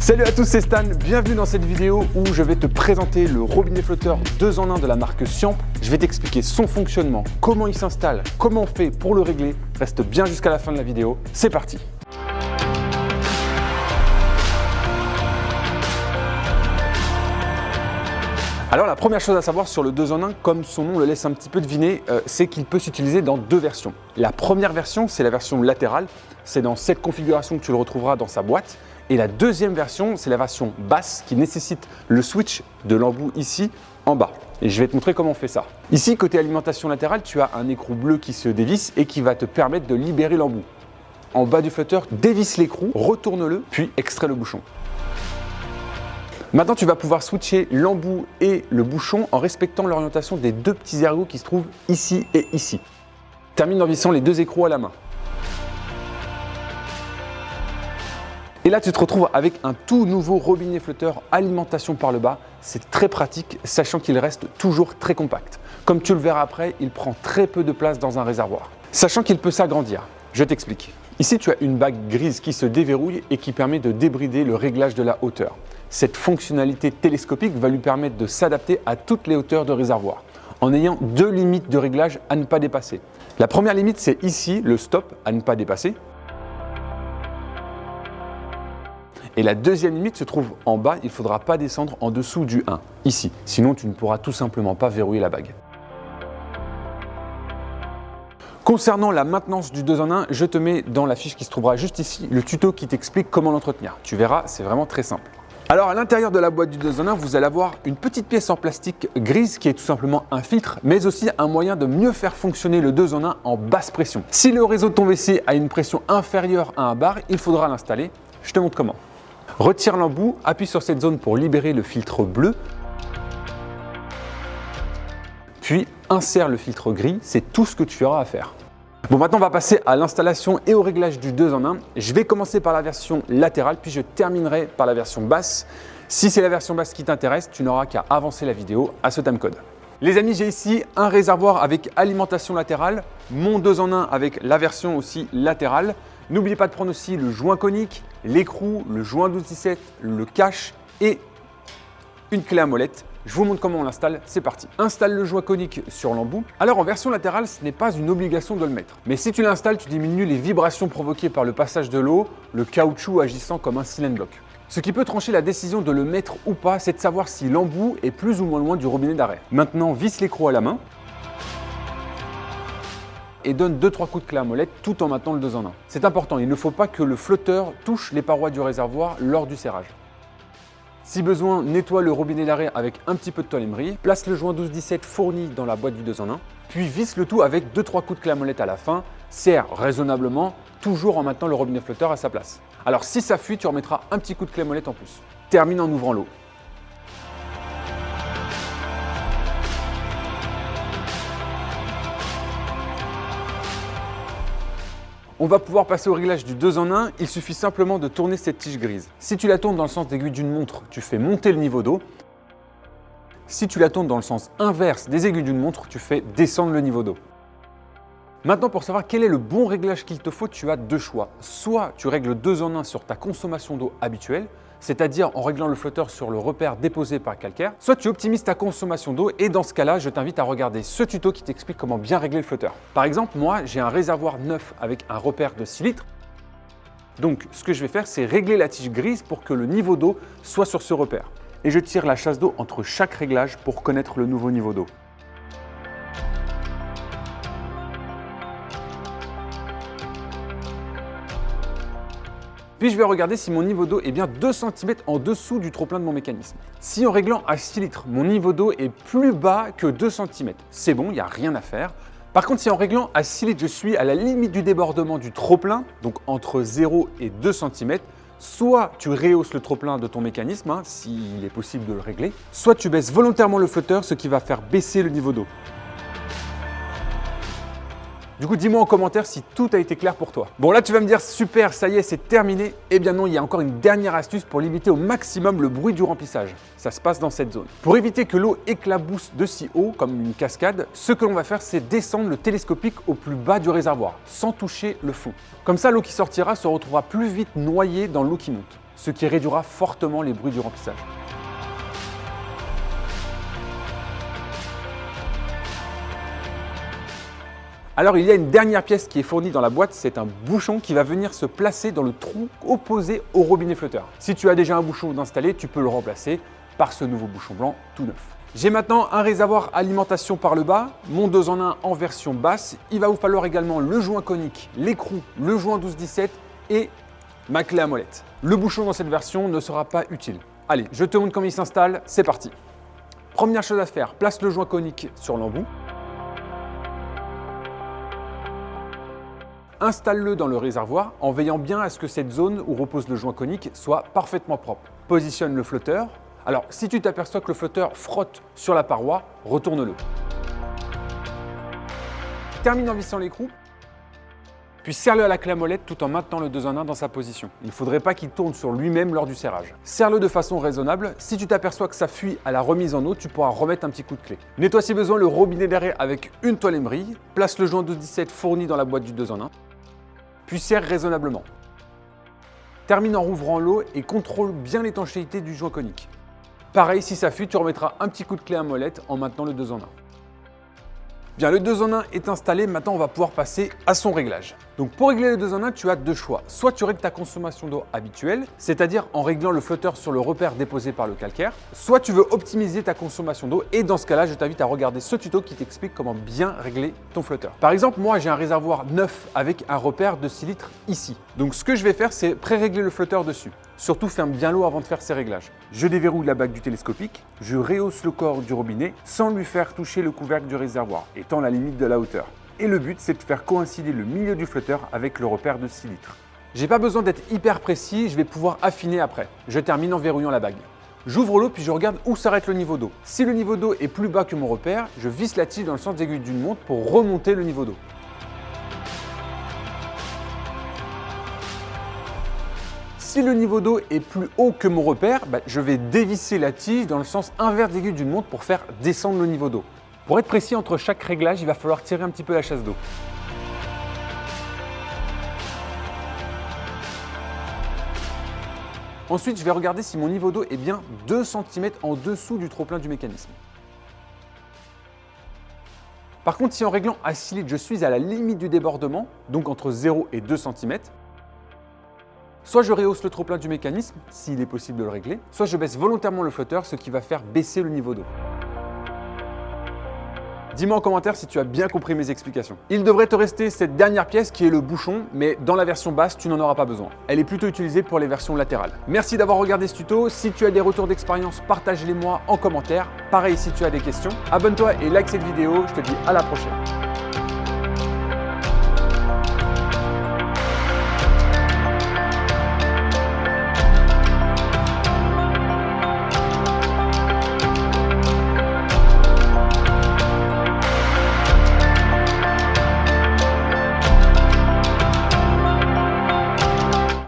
Salut à tous, c'est Stan, bienvenue dans cette vidéo où je vais te présenter le robinet flotteur 2 en 1 de la marque Siamp. Je vais t'expliquer son fonctionnement, comment il s'installe, comment on fait pour le régler. Reste bien jusqu'à la fin de la vidéo, c'est parti. Alors la première chose à savoir sur le 2 en 1, comme son nom le laisse un petit peu deviner, c'est qu'il peut s'utiliser dans 2 versions. La première version, c'est la version latérale, c'est dans cette configuration que tu le retrouveras dans sa boîte. Et la deuxième version, c'est la version basse qui nécessite le switch de l'embout ici en bas. Et je vais te montrer comment on fait ça. Ici, côté alimentation latérale, tu as un écrou bleu qui se dévisse et qui va te permettre de libérer l'embout. En bas du flotteur, dévisse l'écrou, retourne-le, puis extrait le bouchon. Maintenant, tu vas pouvoir switcher l'embout et le bouchon en respectant l'orientation des 2 petits ergots qui se trouvent ici et ici. Termine en vissant les 2 écrous à la main. Et là, tu te retrouves avec un tout nouveau robinet flotteur alimentation par le bas. C'est très pratique, sachant qu'il reste toujours très compact. Comme tu le verras après, il prend très peu de place dans un réservoir. Sachant qu'il peut s'agrandir. Je t'explique. Ici, tu as une bague grise qui se déverrouille et qui permet de débrider le réglage de la hauteur. Cette fonctionnalité télescopique va lui permettre de s'adapter à toutes les hauteurs de réservoir, en ayant 2 limites de réglage à ne pas dépasser. La première limite, c'est ici, le stop à ne pas dépasser. Et la deuxième limite se trouve en bas, il ne faudra pas descendre en dessous du 1, ici. Sinon, tu ne pourras tout simplement pas verrouiller la bague. Concernant la maintenance du 2 en 1, je te mets dans la fiche qui se trouvera juste ici le tuto qui t'explique comment l'entretenir. Tu verras, c'est vraiment très simple. Alors à l'intérieur de la boîte du 2 en 1, vous allez avoir une petite pièce en plastique grise qui est tout simplement un filtre, mais aussi un moyen de mieux faire fonctionner le 2 en 1 en basse pression. Si le réseau de ton WC a une pression inférieure à 1 bar, il faudra l'installer. Je te montre comment. Retire l'embout, appuie sur cette zone pour libérer le filtre bleu, puis insère le filtre gris, c'est tout ce que tu auras à faire. Bon, maintenant on va passer à l'installation et au réglage du 2 en 1. Je vais commencer par la version latérale, puis je terminerai par la version basse. Si c'est la version basse qui t'intéresse, tu n'auras qu'à avancer la vidéo à ce timecode. Les amis, j'ai ici un réservoir avec alimentation latérale, mon 2 en 1 avec la version aussi latérale. N'oubliez pas de prendre aussi le joint conique, l'écrou, le joint 12-17, le cache et une clé à molette. Je vous montre comment on l'installe, c'est parti. Installe le joint conique sur l'embout. Alors en version latérale, ce n'est pas une obligation de le mettre. Mais si tu l'installes, tu diminues les vibrations provoquées par le passage de l'eau, le caoutchouc agissant comme un silent block. Ce qui peut trancher la décision de le mettre ou pas, c'est de savoir si l'embout est plus ou moins loin du robinet d'arrêt. Maintenant, visse l'écrou à la main et donne 2-3 coups de clé à molette tout en maintenant le 2 en 1. C'est important, il ne faut pas que le flotteur touche les parois du réservoir lors du serrage. Si besoin, nettoie le robinet d'arrêt avec un petit peu de toile émerie, place le joint 12-17 fourni dans la boîte du 2 en 1, puis visse le tout avec 2-3 coups de clé à molette à la fin, serre raisonnablement, toujours en maintenant le robinet flotteur à sa place. Alors si ça fuit, tu remettras un petit coup de clé à molette en plus. Termine en ouvrant l'eau. On va pouvoir passer au réglage du 2 en 1, il suffit simplement de tourner cette tige grise. Si tu la tournes dans le sens d'aiguille d'une montre, tu fais monter le niveau d'eau. Si tu la tournes dans le sens inverse des aiguilles d'une montre, tu fais descendre le niveau d'eau. Maintenant, pour savoir quel est le bon réglage qu'il te faut, tu as 2 choix. Soit tu règles 2 en 1 sur ta consommation d'eau habituelle, c'est-à-dire en réglant le flotteur sur le repère déposé par calcaire, soit tu optimises ta consommation d'eau et dans ce cas-là, je t'invite à regarder ce tuto qui t'explique comment bien régler le flotteur. Par exemple, moi, j'ai un réservoir neuf avec un repère de 6 litres. Donc, ce que je vais faire, c'est régler la tige grise pour que le niveau d'eau soit sur ce repère. Et je tire la chasse d'eau entre chaque réglage pour connaître le nouveau niveau d'eau. Puis je vais regarder si mon niveau d'eau est bien 2 cm en dessous du trop-plein de mon mécanisme. Si en réglant à 6 litres, mon niveau d'eau est plus bas que 2 cm, c'est bon, il n'y a rien à faire. Par contre, si en réglant à 6 litres, je suis à la limite du débordement du trop-plein, donc entre 0 et 2 cm, soit tu rehausses le trop-plein de ton mécanisme, s'il est possible de le régler, soit tu baisses volontairement le flotteur, ce qui va faire baisser le niveau d'eau. Du coup, dis-moi en commentaire si tout a été clair pour toi. Bon, là, tu vas me dire, super, ça y est, c'est terminé. Eh bien non, il y a encore une dernière astuce pour limiter au maximum le bruit du remplissage. Ça se passe dans cette zone. Pour éviter que l'eau éclabousse de si haut, comme une cascade, ce que l'on va faire, c'est descendre le télescopique au plus bas du réservoir, sans toucher le fond. Comme ça, l'eau qui sortira se retrouvera plus vite noyée dans l'eau qui monte. ce qui réduira fortement les bruits du remplissage. Alors il y a une dernière pièce qui est fournie dans la boîte, c'est un bouchon qui va venir se placer dans le trou opposé au robinet flotteur. Si tu as déjà un bouchon installé, tu peux le remplacer par ce nouveau bouchon blanc tout neuf. J'ai maintenant un réservoir alimentation par le bas, mon 2 en 1 en version basse. Il va vous falloir également le joint conique, l'écrou, le joint 12-17 et ma clé à molette. Le bouchon dans cette version ne sera pas utile. Allez, je te montre comment il s'installe, c'est parti. Première chose à faire, place le joint conique sur l'embout. Installe-le dans le réservoir en veillant bien à ce que cette zone où repose le joint conique soit parfaitement propre. Positionne le flotteur. Alors, si tu t'aperçois que le flotteur frotte sur la paroi, retourne-le. Termine en vissant l'écrou, puis serre-le à la clé à molette tout en maintenant le 2 en 1 dans sa position. Il ne faudrait pas qu'il tourne sur lui-même lors du serrage. Serre-le de façon raisonnable. Si tu t'aperçois que ça fuit à la remise en eau, tu pourras remettre un petit coup de clé. Nettoie si besoin le robinet d'arrêt avec une toile émerille. Place le joint 12-17 fourni dans la boîte du 2 en 1. Puis serre raisonnablement. Termine en rouvrant l'eau et contrôle bien l'étanchéité du joint conique. Pareil, si ça fuit, tu remettras un petit coup de clé à molette en maintenant le 2 en 1. Bien, le 2 en 1 est installé, maintenant on va pouvoir passer à son réglage. Donc pour régler le 2 en 1, tu as deux choix. Soit tu règles ta consommation d'eau habituelle, c'est-à-dire en réglant le flotteur sur le repère déposé par le calcaire, soit tu veux optimiser ta consommation d'eau et dans ce cas-là, je t'invite à regarder ce tuto qui t'explique comment bien régler ton flotteur. Par exemple, moi j'ai un réservoir neuf avec un repère de 6 litres ici. Donc ce que je vais faire, c'est pré-régler le flotteur dessus. Surtout, ferme bien l'eau avant de faire ces réglages. Je déverrouille la bague du télescopique, je rehausse le corps du robinet sans lui faire toucher le couvercle du réservoir, étant la limite de la hauteur. Et le but, c'est de faire coïncider le milieu du flotteur avec le repère de 6 litres. J'ai pas besoin d'être hyper précis, je vais pouvoir affiner après. Je termine en verrouillant la bague. J'ouvre l'eau puis je regarde où s'arrête le niveau d'eau. Si le niveau d'eau est plus bas que mon repère, je visse la tige dans le sens d'aiguille d'une montre pour remonter le niveau d'eau. Si le niveau d'eau est plus haut que mon repère, je vais dévisser la tige dans le sens inverse d'aiguille d'une montre pour faire descendre le niveau d'eau. Pour être précis, entre chaque réglage, il va falloir tirer un petit peu la chasse d'eau. Ensuite, je vais regarder si mon niveau d'eau est bien 2 cm en dessous du trop-plein du mécanisme. Par contre, si en réglant à 6 litres, je suis à la limite du débordement, donc entre 0 et 2 cm, soit je rehausse le trop-plein du mécanisme, s'il est possible de le régler, soit je baisse volontairement le flotteur, ce qui va faire baisser le niveau d'eau. Dis-moi en commentaire si tu as bien compris mes explications. Il devrait te rester cette dernière pièce qui est le bouchon, mais dans la version basse, tu n'en auras pas besoin. Elle est plutôt utilisée pour les versions latérales. Merci d'avoir regardé ce tuto. Si tu as des retours d'expérience, partage-les moi en commentaire. Pareil si tu as des questions. Abonne-toi et like cette vidéo. Je te dis à la prochaine.